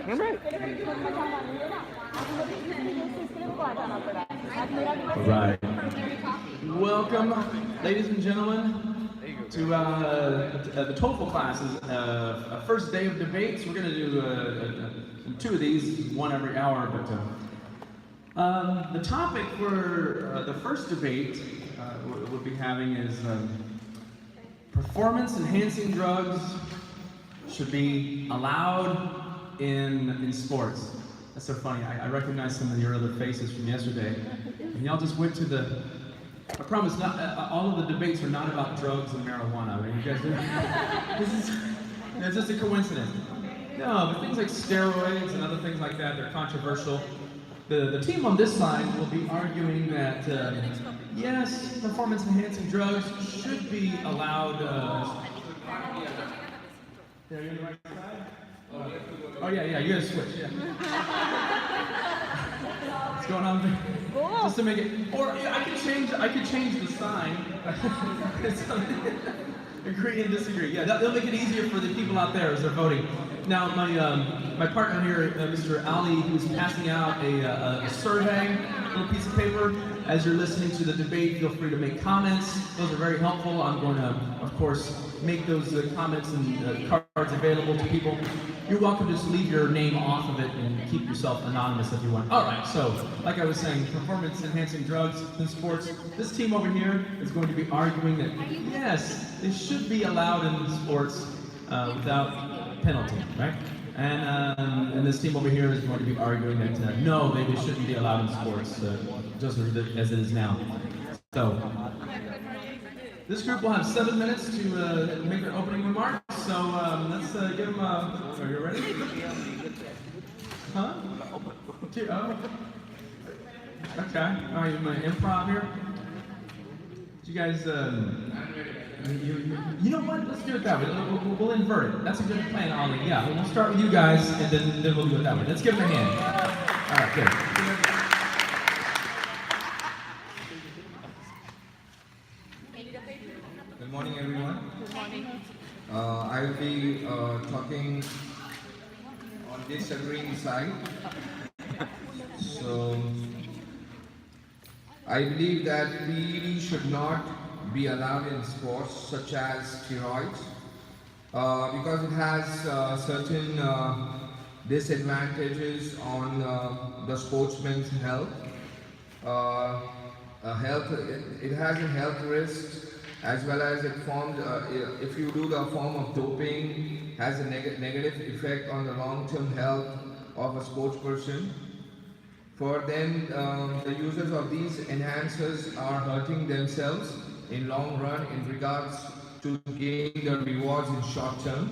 All right. Welcome, ladies and gentlemen, to the TOEFL classes. First day of debates. We're going to do two of these, one every hour. But the topic for the first debate we'll be having is performance-enhancing drugs should be allowed in sports. That's so funny. I recognize some of your other faces from yesterday. And y'all just went to I promise, not all of the debates are not about drugs and marijuana. I mean, you guys it's just a coincidence. No, but things like steroids and other things like that, they're controversial. The team on this side will be arguing that, yes, performance-enhancing drugs should be allowed. You're on the right side? Oh yeah, you gotta switch, yeah. What's going on? Just to make it, or yeah, I could change the sign. Agree and disagree. Yeah, that'll make it easier for the people out there as they're voting. Now, my partner here, Mr. Ali, who's passing out a survey, a little piece of paper. As you're listening to the debate, feel free to make comments. Those are very helpful. I'm going to, of course, make those comments and cards available to people. You're welcome to just leave your name off of it and keep yourself anonymous if you want. All right, so like I was saying, performance-enhancing drugs in sports. This team over here is going to be arguing that, yes, they should be allowed in sports without penalty, right? And this team over here is going to be arguing that no, they shouldn't be allowed in sports, just as it is now. So this group will have 7 minutes to make their opening remarks. So let's give them. Are you ready? Huh? Oh. Okay. All right, I'm gonna improv here. You guys. You know what? Let's do it that way. We'll invert it. That's a good plan, Ollie. Yeah, we'll start with you guys, and then we'll do it that way. Let's give them a hand. All right, good. Good morning, everyone. Good morning. I'll be talking on disagreeing side. So, I believe that PED should not be allowed in sports such as steroids because it has certain disadvantages on the sportsman's health. It has a health risk as well as it forms, if you do the form of doping, has a negative effect on the long-term health of a sports person. For them, the users of these enhancers are hurting themselves in long run in regards to gain the rewards in short term.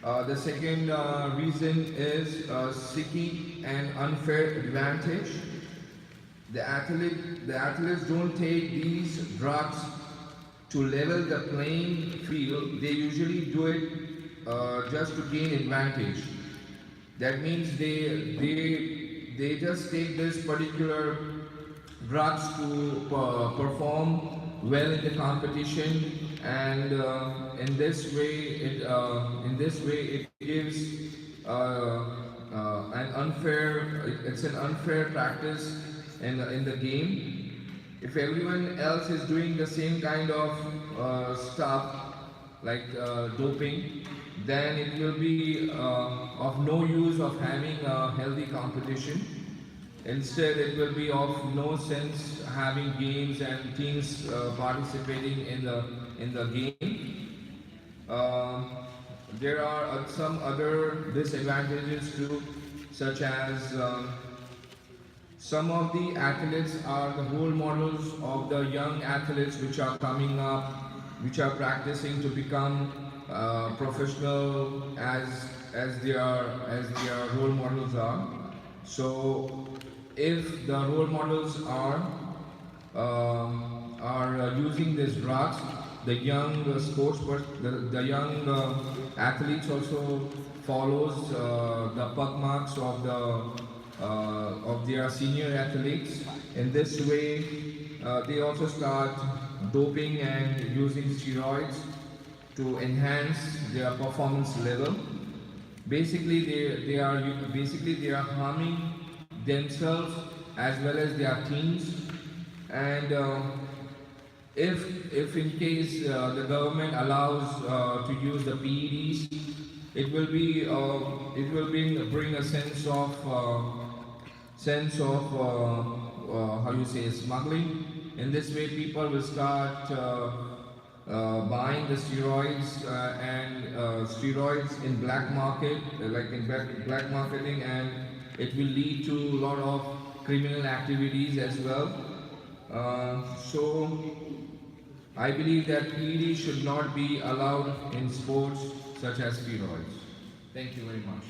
The second reason is seeking an unfair advantage. The athletes don't take these drugs to level the playing field. They usually do it just to gain advantage. That means they just take this particular drugs to perform well in the competition, and in this way it gives it's an unfair practice in the game. If everyone else is doing the same kind of stuff like doping, then it will be of no use of having a healthy competition. Instead, it will be of no sense having games and teams participating in the game. There are some other disadvantages too, such as some of the athletes are the role models of the young athletes which are coming up, which are practicing to become professional as their role models are. So if the role models are using these drugs, the young the young athletes also follows the puck marks of their senior athletes. In this way, they also start doping and using steroids to enhance their performance level. Basically, they are harming themselves as well as their teams. And if in case the government allows to use the PEDs, it will bring a sense of how you say smuggling. In this way, people will start buying the steroids and steroids in black market, like in black marketing, and it will lead to a lot of criminal activities as well. So I believe that PED should not be allowed in sports such as steroids. Thank you very much.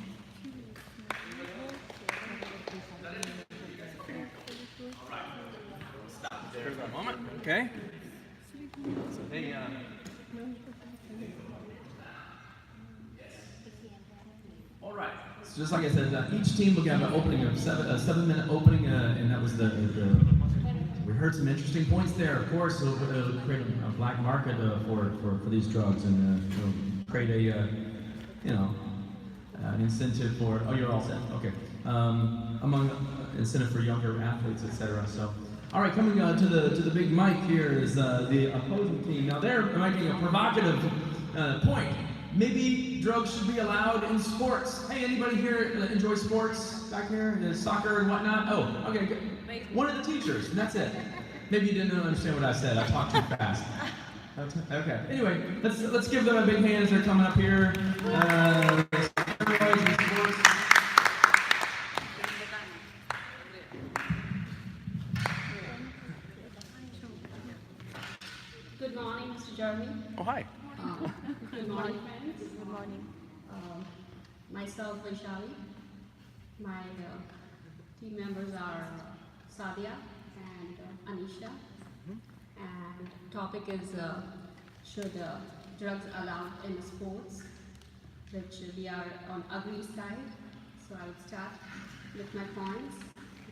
Stop there for a moment. Okay. So they, all right. So just like I said, each team will have an opening of a 7-minute opening, and that was we heard some interesting points there. Of course, it'll create a black market for these drugs, and it'll create a an incentive for. Oh, you're all set. Okay. Among incentive for younger athletes, etc. So. All right, coming to the big mic here is the opposing team. Now they're making a provocative point. Maybe drugs should be allowed in sports. Hey, anybody here enjoy sports back here? Soccer and whatnot? Oh, okay, good. One of the teachers, and that's it. Maybe you didn't understand what I said. I talked too fast. Okay. Anyway, let's give them a big hand as they're coming up here. Steroids in sports. Good morning, Mr. Jeremy. Oh, hi. Good morning, friends. Good morning. Myself, Vaishali. My team members are Sadia and Anisha. And topic is should drugs allowed in sports, which we are on agree side. So I would start with my points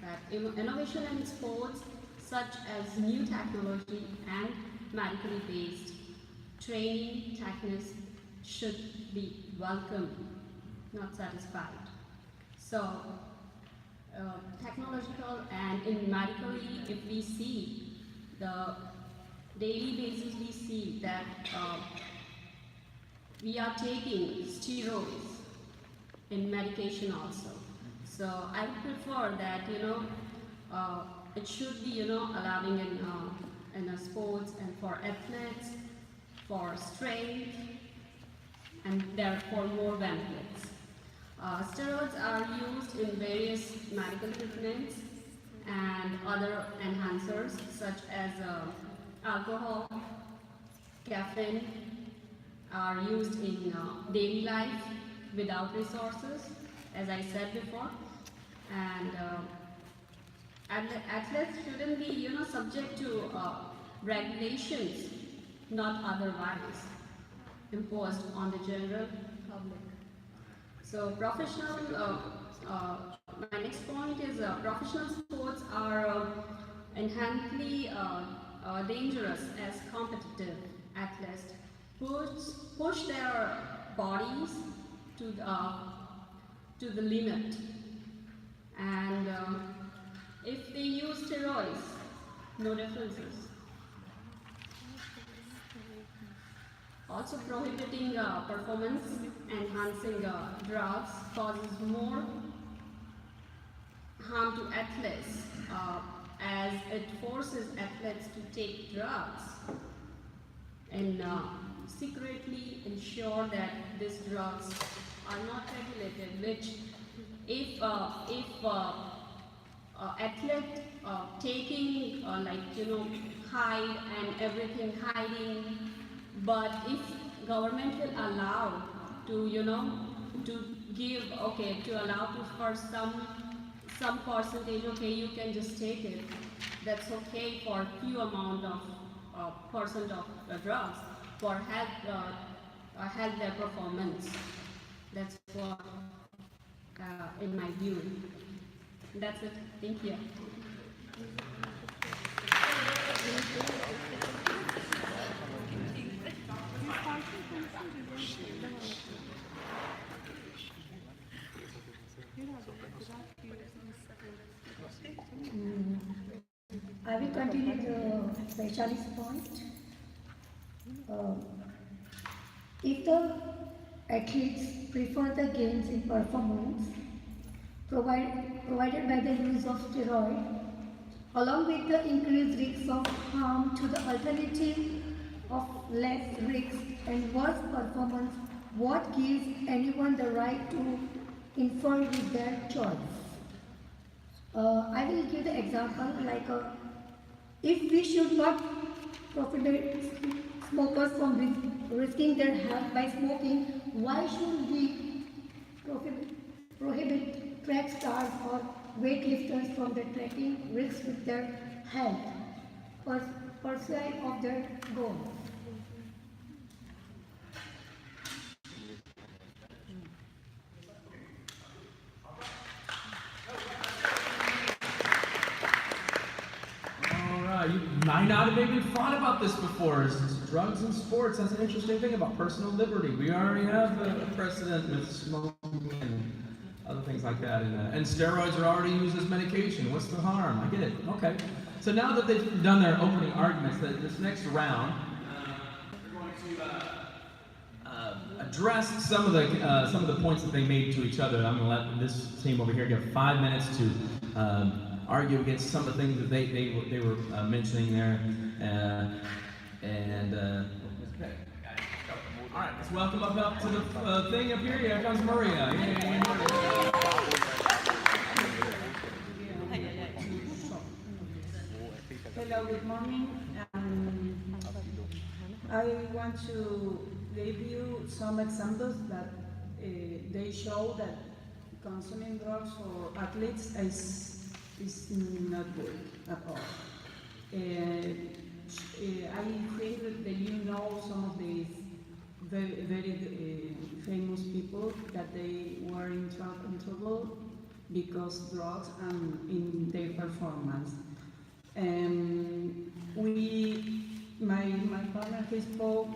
that innovation in sports, such as new technology and medically based training techniques, should be welcomed, not satisfied. So, technological and in medically, if we see the daily basis, we see that we are taking steroids in medication also. So I would prefer that it should be allowing in sports and for athletes, for strength, and therefore more benefits. Steroids are used in various medical treatments and other enhancers such as alcohol, caffeine are used in daily life without resources, as I said before, and athletes shouldn't be subject to regulations not otherwise imposed on the general public. So my next point is professional sports are inherently dangerous as competitive athletes push their bodies to the limit, and if they use steroids, no differences. Also prohibiting performance enhancing drugs causes more harm to athletes as it forces athletes to take drugs and secretly ensure that these drugs are not regulated, which if athlete taking hide and everything hiding, but if government will allow to to give to allow to for some percentage, you can just take it, that's okay for few amount of percent of drugs for help their performance. That's what in my view. That's it. Thank you. will continue the specialist point. Uh, if the athletes prefer the gains in performance provided by the use of steroid, along with the increased risk of harm to the alternative of less risk and worse performance, what gives anyone the right to infer with their choice? I will give the example like if we should not prohibit smokers from risking their health by smoking, why should we prohibit track stars or weightlifters from the tracking risks with their health, pursuit of their goals? You might not have even thought about this before. Drugs and sports, that's an interesting thing about personal liberty. We already have a precedent with smoking and other things like that. And steroids are already used as medication. What's the harm? I get it. Okay. So now that they've done their opening arguments, this next round, we're going to address some of the points that they made to each other. I'm going to let this team over here get 5 minutes to argue against some of the things that they were mentioning there, okay. All right, let's welcome up to the thing up here. Here comes Maria. Yay, Maria. Hello, good morning. I want to give you some examples that they show that consuming drugs for athletes is not good at all. I think that you know some of these very famous people that they were in trouble because drugs and in their performance. My partner he spoke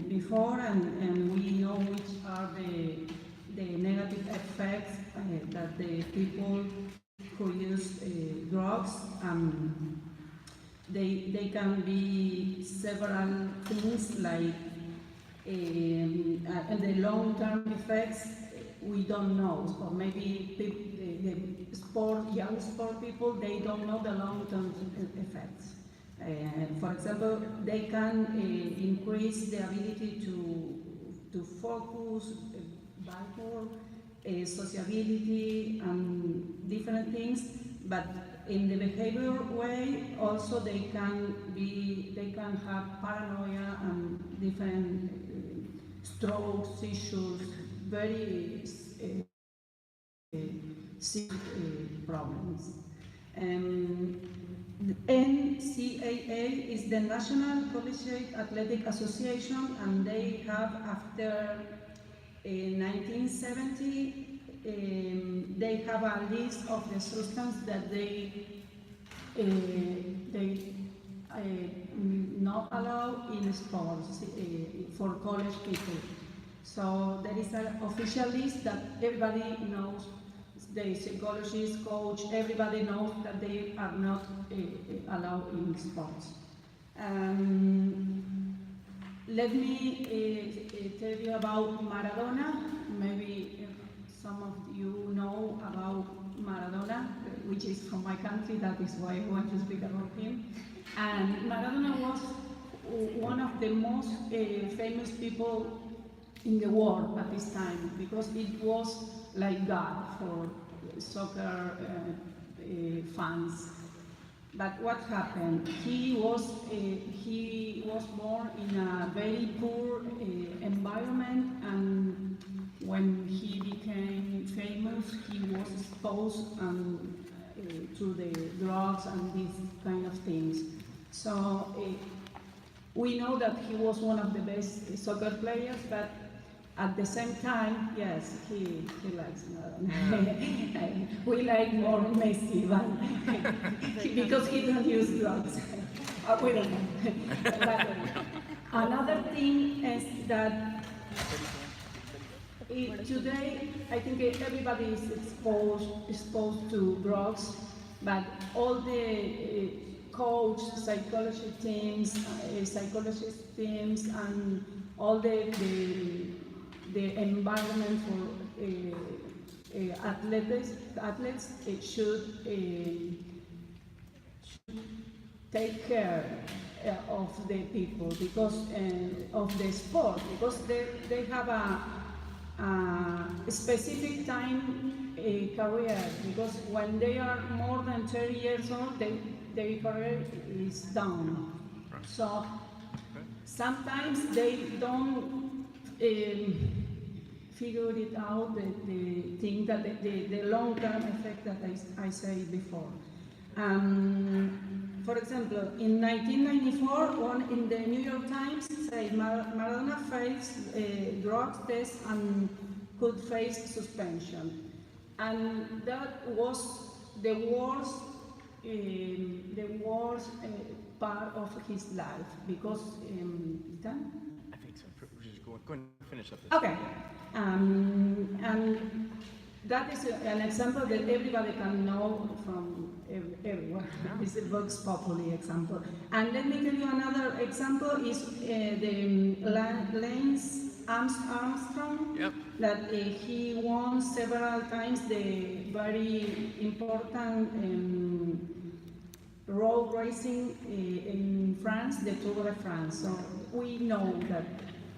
before, and we know which are the negative effects that the people who use drugs. They can be several things like and the long-term effects we don't know, or maybe young sport people, they don't know the long-term effects. For example, they can increase the ability to focus, bipolar, sociability, and different things. But in the behavior way, also they can have paranoia and different strokes, seizures, very serious problems. The NCAA is the National Collegiate Athletic Association, and they have, after 1970, they have a list of the substances that they not allow in sports for college people. So there is an official list that everybody knows. The psychologist, coach, everybody knows that they are not allowed in sports. Let me tell you about Maradona. Maybe some of you know about Maradona, which is from my country. That is why I want to speak about him. And Maradona was one of the most famous people in the world at this time, because it was like God for soccer fans. But what happened? He was born in a very poor environment, and when he became famous, he was exposed to the drugs and these kind of things. So we know that he was one of the best soccer players, but at the same time, yes, he likes Maradona. We like more Messi, but because he don't use drugs. We don't know. But another thing is that today, I think everybody is exposed to drugs, but all the coach, psychology teams, psychologist teams, and all the environment for athletes should take care of the people because of the sport, because they have a specific time career, because when they are more than 30 years old, their career is done. So sometimes they don't figure it out, the thing that the long-term effect that I said before. For example, in 1994, in the New York Times said Maradona faced drug tests and could face suspension, and that was the worst part of his life because done? I think so. We're just go ahead and finish up this. Okay, and that is an example that everybody can know from everywhere. It's a Vox Populi example. And let me tell you another example is the Lance Armstrong. Yep. That he won several times the very important road racing in France, the Tour de France. So we know that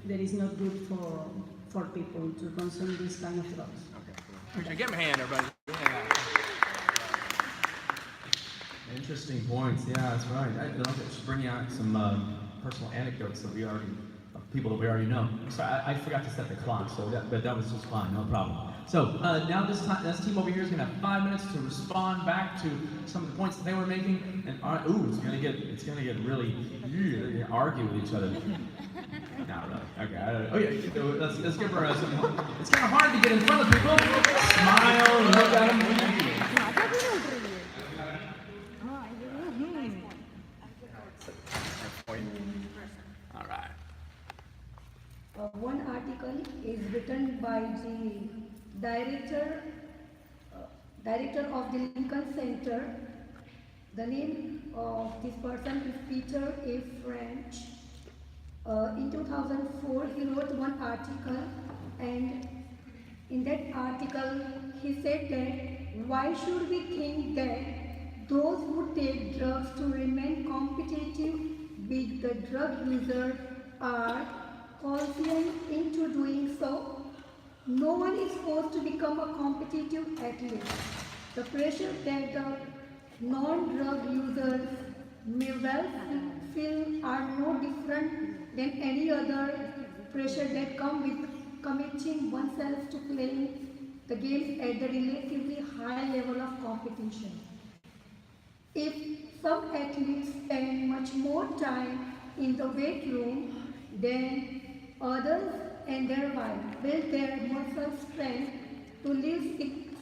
that is not good for people to consume this kind of drugs. Okay. Give him a hand, everybody. Yeah. Interesting points. Yeah, that's right. I'd love to just bring out some personal anecdotes of people that we already know. Sorry, I forgot to set the clock, but that was just fine, no problem. So now this team over here is going to have 5 minutes to respond back to some of the points that they were making, and it's going to get really they're going to argue with each other. Not really. Okay. Let's give her some. It's kind of hard to get in front of people. Smile and look at them. All right. One article is written by the director of the Lincoln Center. The name of this person is Peter A. French. In 2004, he wrote one article, and in that article, he said that why should we think that those who take drugs to remain competitive with the drug user are conscient into doing so? No one is forced to become a competitive athlete. The pressure that the non-drug users may well feel are no different than any other pressure that comes with committing oneself to playing the game at the relatively high level of competition. If some athletes spend much more time in the weight room than others and thereby build their muscle strength to live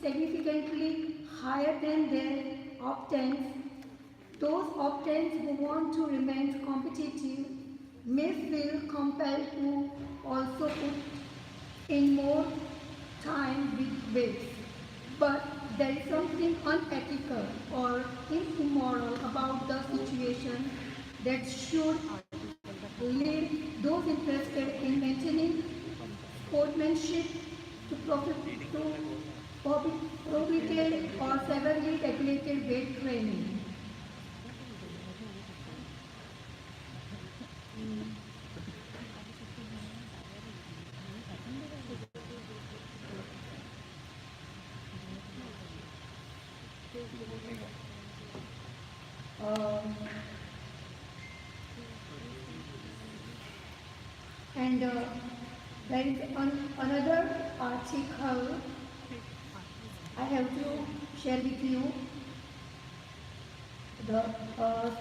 significantly higher than their optants, those optants who want to remain competitive may feel compelled to also put in more time with weights. But there is something unethical or immoral about the situation that should lead those interested in maintaining sportsmanship to prohibited or severely regulated weight training. And there is another article I have to share with you. The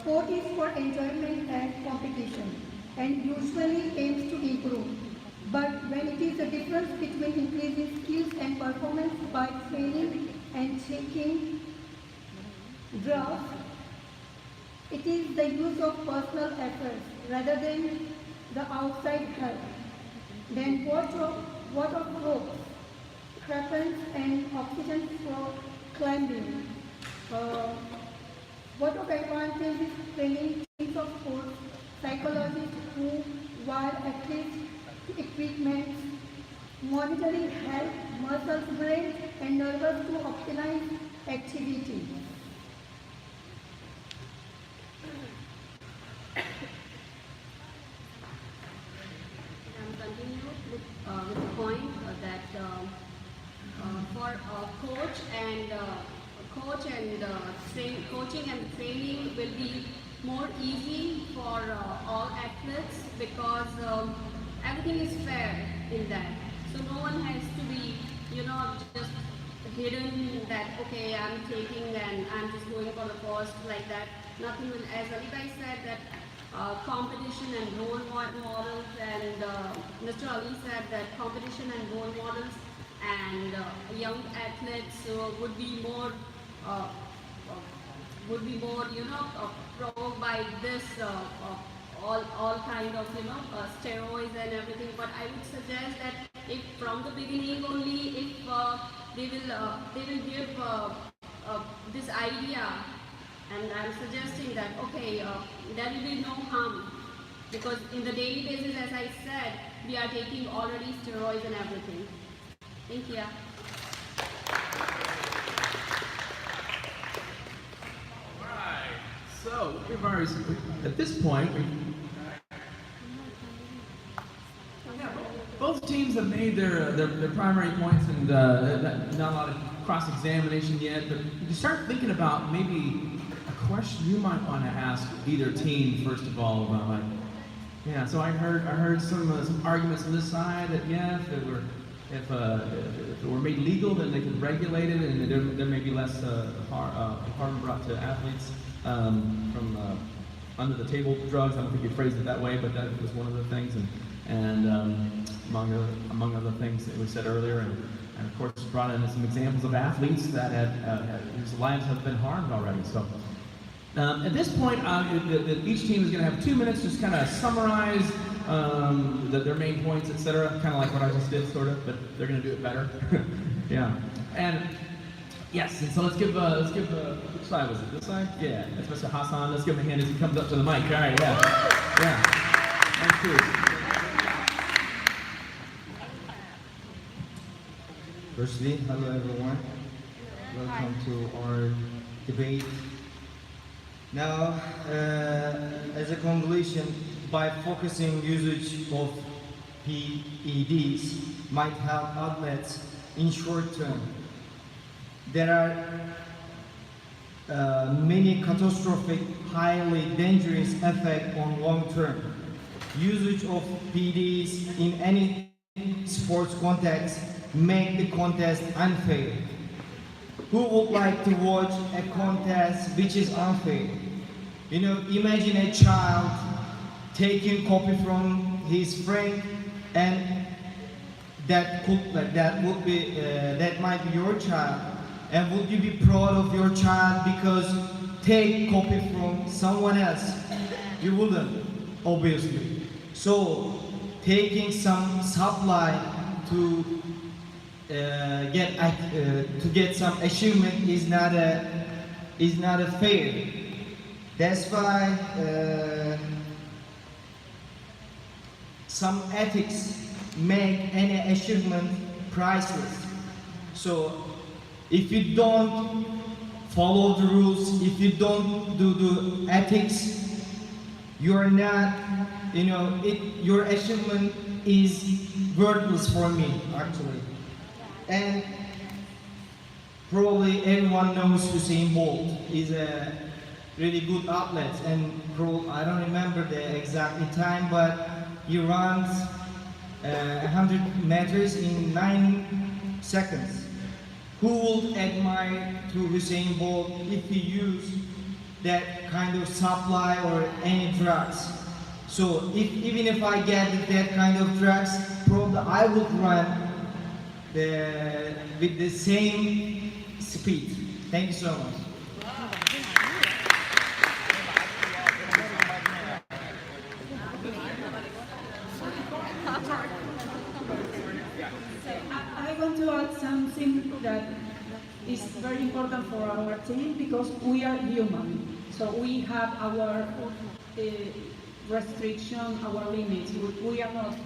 sport is for enjoyment and competition and usually aims to improve. But when it is the difference between increasing skills and performance by training and taking drugs, it is the use of personal efforts rather than the outside help. Then what of ropes, crapons and oxygen for climbing, What of advantage is training teams of sports, psychologists who, while athletes, equipment, monitoring health, muscles, brain, and nervous to optimize activity. Continue with the point that for coaching and training will be more easy for all athletes because everything is fair in that. So no one has to be, just hidden that okay, I'm taking and I'm just going for the first like that. Nothing will, as Alibai said, that competition and role models, and Mr. Ali said that competition and role models and young athletes uh, would be more provoked by this all kind of steroids and everything. But I would suggest that if from the beginning only, if they will give this idea, and I'm suggesting that okay, there will be no harm because in the daily basis, as I said, we are taking already steroids and everything. Thank you. Alright, so we've already, at this point, both teams have made their primary points, and not a lot of cross-examination yet, but you start thinking about maybe a question you might want to ask either team, first of all, about like, yeah, so I heard some arguments on this side that yeah, if it were made legal, then they could regulate it, and there may be less harm brought to athletes from under the table drugs. I don't think you phrased it that way, but that was one of the things, and among other things that we said earlier, and of course brought in some examples of athletes that whose lives have been harmed already. So. At this point, each team is going to have 2 minutes, just kind of summarize their main points, etc. Kind of like what I just did, sort of, but they're going to do it better. Yeah. And yes, and so let's give which side was it? This side? Yeah. That's Mr. Hassan. Let's give him a hand as he comes up to the mic. All right. Yeah. Yeah. Thank you. Firstly, hello everyone. Welcome to our debate. Now, as a conclusion, by focusing usage of PEDs might help athletes in short term. There are many catastrophic, highly dangerous effects on long term. Usage of PEDs in any sports context make the contest unfair. Who would like to watch a contest which is unfair? Imagine a child taking copy from his friend, and that might be your child. And would you be proud of your child because take copy from someone else? You wouldn't, obviously. So taking some supply to get some achievement is not a fair. That's why some ethics make any achievement priceless. So if you don't follow the rules, if you don't do the ethics, you're not, your achievement is worthless for me, actually. And probably everyone knows Usain Bolt is a really good athlete, and I don't remember the exact time, but he runs 100 meters in 9 seconds. Who would admire to Usain Bolt if he used that kind of supply or any drugs? So even if I get that kind of drugs, probably I would run with the same speed. Thank you so much. I want to add something that is very important for our team because we are human. So we have our restriction, our limits. We are not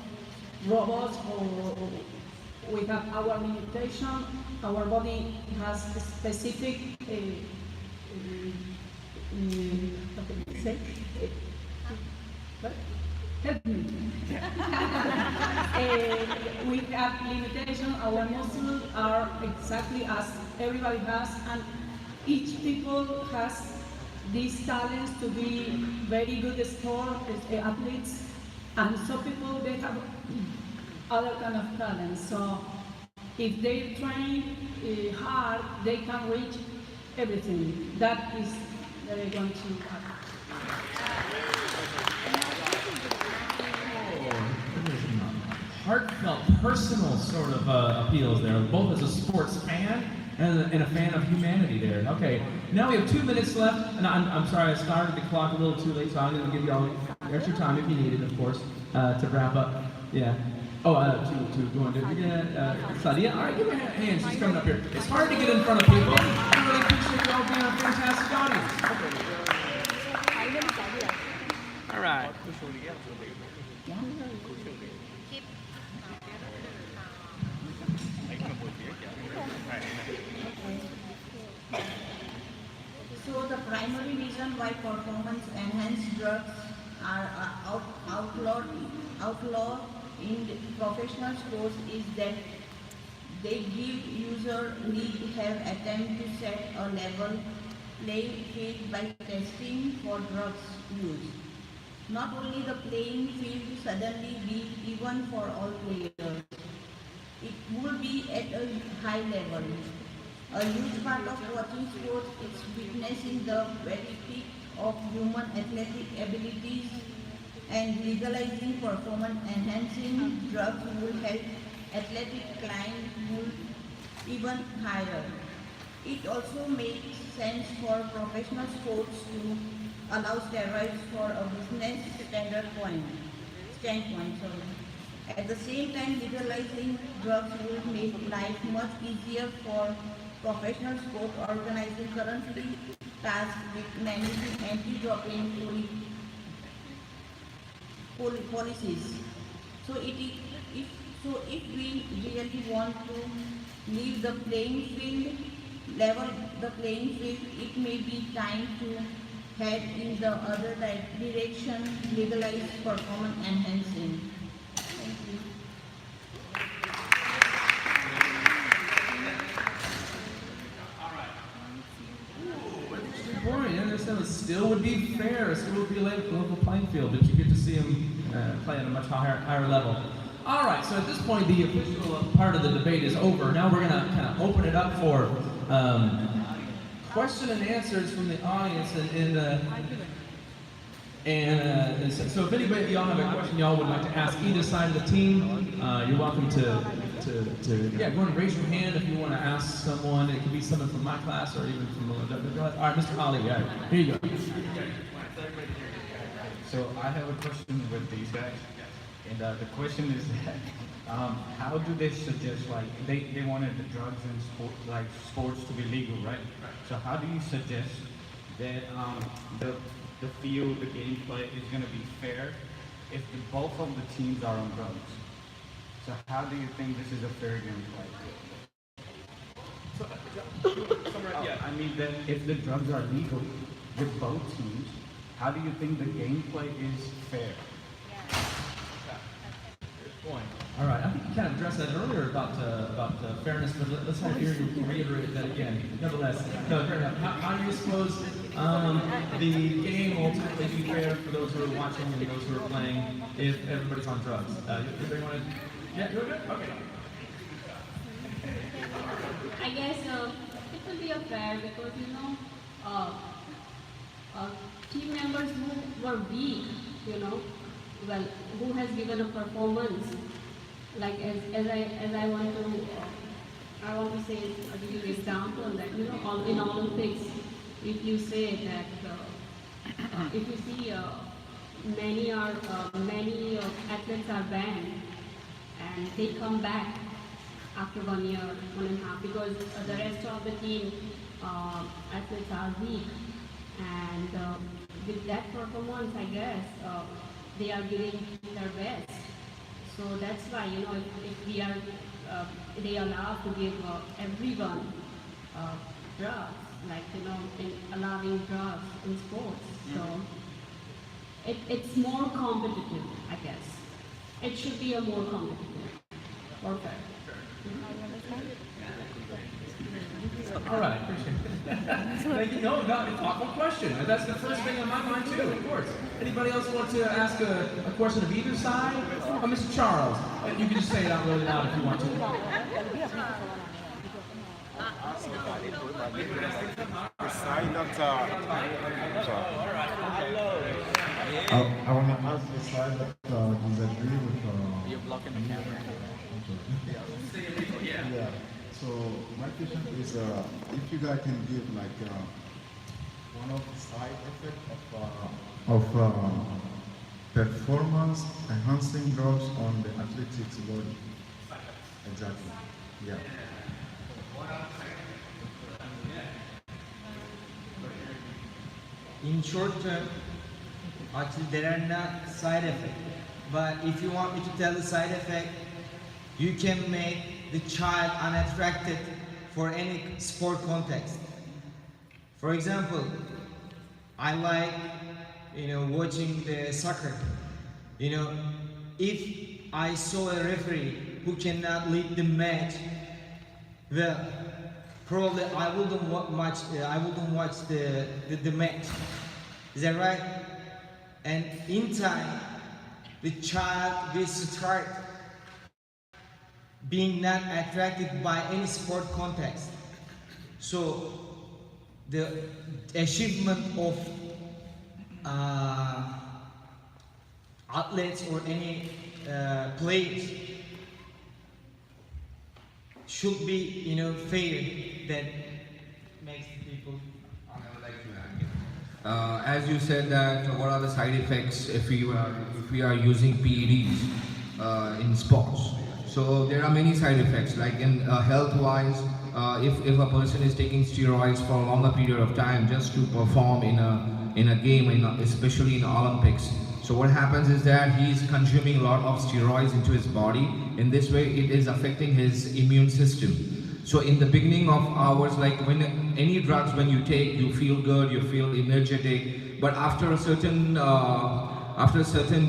robots, or we have our limitation. Our body has a specific what can I say? What? Help me. We have limitation. Our muscles are exactly as everybody has, and each people has these talents to be very good athletes, and some people they have other kind of talents. So if they train hard, they can reach everything. That is they're going to happen. Heartfelt, personal sort of appeals there, both as a sports fan and a fan of humanity there. Okay, now we have 2 minutes left, and I'm sorry I started the clock a little too late, so I'm going to give you all extra time if you need it, of course, to wrap up. Yeah. Oh, to go into Sadia. All right, give me a hand. She's coming up here. It's hard to get in front of people. I really appreciate you all being a fantastic audience. All right. So the primary reason why performance-enhanced drugs are outlawed in professional sports is that they give user need to have attempt to set a level playing field by testing for drugs use. Not only the playing field suddenly be even for all players, it will be at a high level. A huge part of watching sports is witnessing the very peak of human athletic abilities, and legalizing performance-enhancing drugs will help athletic climb even higher. It also makes sense for professional sports to allow steroids for a business standpoint. At the same time, legalizing drugs will make life much easier for professional sport organizing currently tasked with managing anti-doping policies. So if we really want to leave the playing field, level the playing field, it may be time to head in the other direction, legalize performance enhancing. Thank you. Point. I understand it still would be fair, it still would be a level playing field, but you get to see them play at a much higher level. All right, so at this point, the official part of the debate is over. Now we're going to kind of open it up for question and answers from the audience, and so if anybody y'all have a question y'all would like to ask either side of the team, you're welcome to go and raise your hand if you want to ask someone. It could be someone from my class or even from the all right, Mr. Ali, here you go. So I have a question with these guys, and the question is that how do they suggest, like they wanted the drugs and sports to be legal, right? So how do you suggest that the field, the gameplay is going to be fair if both of the teams are on drugs? So how do you think this is a fair gameplay? I mean that if the drugs are legal with both teams, how do you think the gameplay is fair? All right, I think you kind of addressed that earlier about fairness, but let's have you reiterate that again. Nevertheless, no, fair enough. How do you suppose the game will ultimately be fair for those who are watching and those who are playing if everybody's on drugs? Anybody want to? Yeah, you're good? Okay. I guess it will be fair because team members who were weak, well, who has given a performance, like as I want to say, I'll give you an example that in Olympics, if you say that if you see many athletes are banned and they come back after 1 year, 1.5 because the rest of the team athletes are weak, And with that performance, I guess they are giving their best. So that's why, if we are, they allow to give everyone drugs, like, in allowing drugs in sports. So it's more competitive, I guess. It should be a more competitive or fair. All right, appreciate it. Thank you. No, thoughtful question. That's the first thing on my mind too, of course. Anybody else want to ask a question of either side? Mr. Charles, you can just say it out really loud if you want to. I want to ask the side that disagree with. You're blocking the camera. Yeah. So my question is, if you guys can give like one of the side effects of performance enhancing drugs on the athletics body. Exactly. Yeah. In short term, actually there are not side effects. But if you want me to tell the side effect, you can make the child unattracted for any sport context. For example, I like, watching the soccer. If I saw a referee who cannot lead the match, well, probably I wouldn't watch the match. Is that right? And in time, the child will start being not attracted by any sport context. So the achievement of athletes or any players should be, fair, that makes people. I would like to add. As you said that, what are the side effects if we are using PEDs in sports? So there are many side effects, like in health-wise, if a person is taking steroids for a longer period of time just to perform in a game, especially in Olympics. So what happens is that he is consuming a lot of steroids into his body. In this way, it is affecting his immune system. So in the beginning of hours, like when any drugs, when you take, you feel good, you feel energetic. But after a certain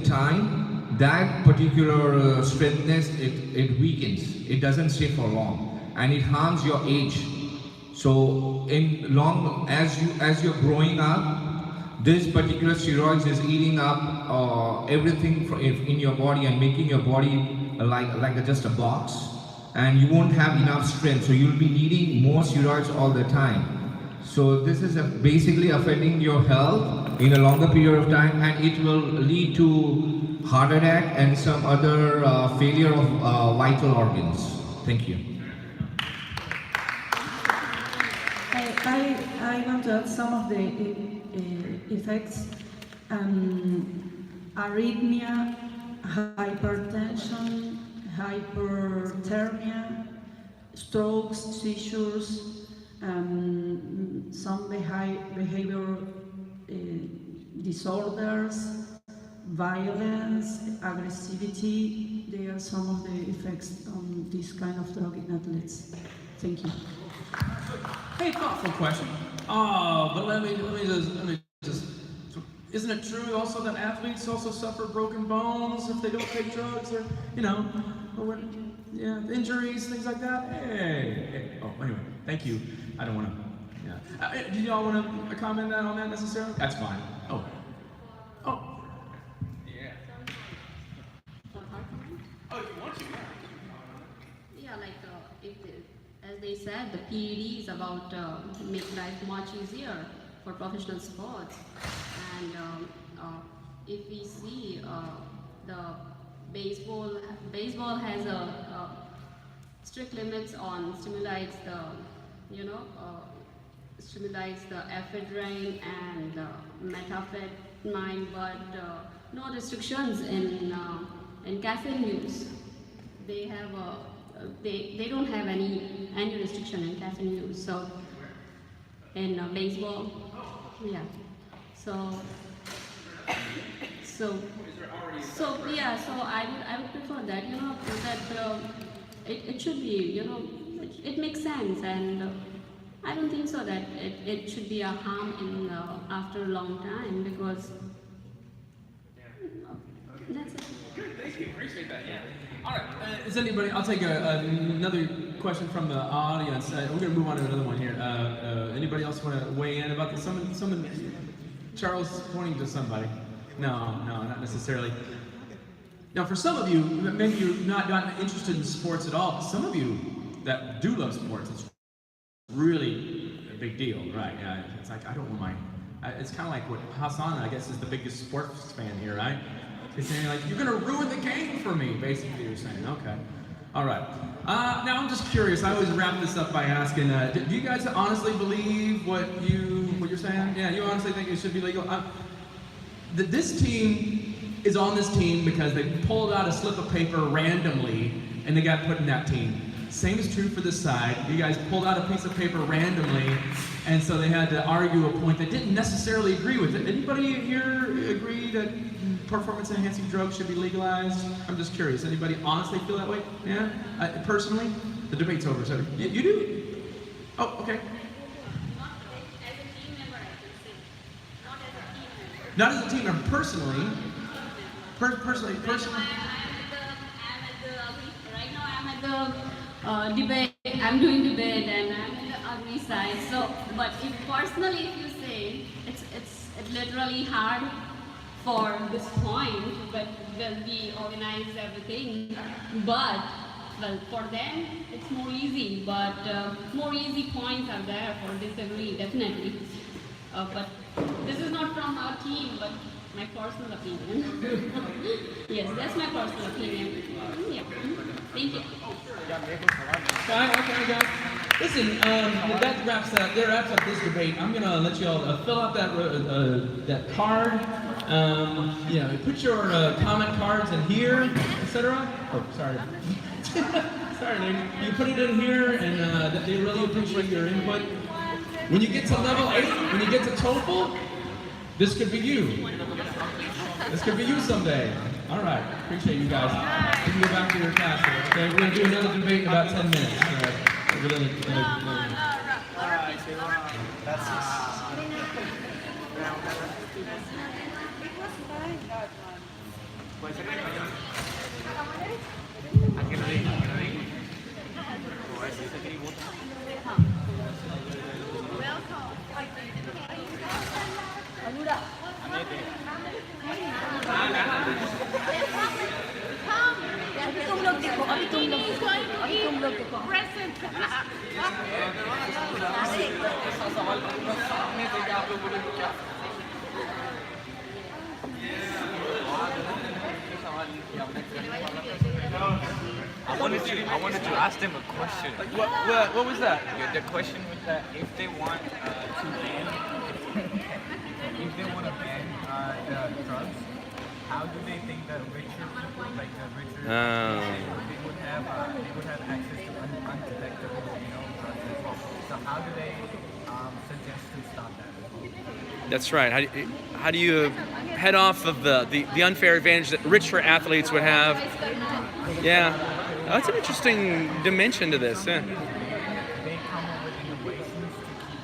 time, that particular strengthness, it weakens. It doesn't stay for long, and it harms your age. So as you're growing up, this particular steroids is eating up everything in your body and making your body like just a box, and you won't have enough strength. So you'll be needing more steroids all the time. So this is basically affecting your health in a longer period of time, and it will lead to heart attack and some other failure of vital organs. Thank you. I want to add some of the effects. Arrhythmia, hypertension, hyperthermia, strokes, seizures, some behavioral disorders, violence, aggressivity. They are some of the effects on this kind of drug in athletes. Thank you. Hey, thoughtful question. But let me just. Isn't it true also that athletes also suffer broken bones if they don't take drugs, or injuries, things like that? Hey. Oh, anyway, thank you. I don't want to. Yeah. Do y'all want to comment on that necessarily? That's fine. Oh. Yeah. Oh, if you want to. Yeah, like as they said, the PED is about make life much easier for professional sports. And if we see the baseball has a strict limits on stimulates the ephedrine and methamphetamine, but no restrictions in caffeine use. They have they don't have any restriction in caffeine use. So in baseball, Yeah. So yeah. So I would prefer that. That it should be. It makes sense, and I don't think so that it should be a harm in after a long time because that's it. Thank you. Appreciate that. Yeah. All right. Is anybody? I'll take another question from the audience. We're going to move on to another one here. Anybody else want to weigh in about this? Someone. Charles pointing to somebody. No, not necessarily. Now, for some of you, maybe you're not interested in sports at all. But some of you that do love sports, it's really a big deal, right? Yeah. It's like I don't want it's kind of like what Hassan, I guess, is the biggest sports fan here, right? He's saying like, you're gonna ruin the game for me, basically you're saying, okay. All right, now I'm just curious, I always wrap this up by asking, do you guys honestly believe what you're saying? Yeah, you honestly think it should be legal? This team is on this team because they pulled out a slip of paper randomly and they got put in that team. Same is true for this side. You guys pulled out a piece of paper randomly, and so they had to argue a point they didn't necessarily agree with. Anybody here agree that performance-enhancing drugs should be legalized? I'm just curious. Anybody honestly feel that way? Yeah? Personally? The debate's over, so you do? Oh, okay. Not as a team member, personally. Personally. Right now I'm at the debate. I'm doing debate and I'm in the ugly side. So, but if you say it's literally hard for this point, but we organize everything. But well, for them it's more easy. But more easy points are there for disagree definitely. But this is not from our team, but my personal opinion. Yes, that's my personal opinion. Yeah. Thank you. Okay, guys. Listen, that wraps up this debate. I'm gonna let you all fill out that card. Put your comment cards in here, etc. Oh, sorry. Sorry, lady. You put it in here, and they really appreciate your input. When you get to level 8, when you get to TOEFL, this could be you. This could be you someday. All right, appreciate you guys. You can go back to your class. Okay, we're gonna do another debate in about 10 minutes. I wanted to ask them a question. What was that? Yeah, the question was that if they want to ban, if they want to ban the drugs, how do they think the richer people, like the richer, they would have access to undetectable, drugs as well. So how do they suggest to stop that as well? That's right. How do you head off of the unfair advantage that richer athletes would have? Yeah, that's an interesting dimension to this. Yeah.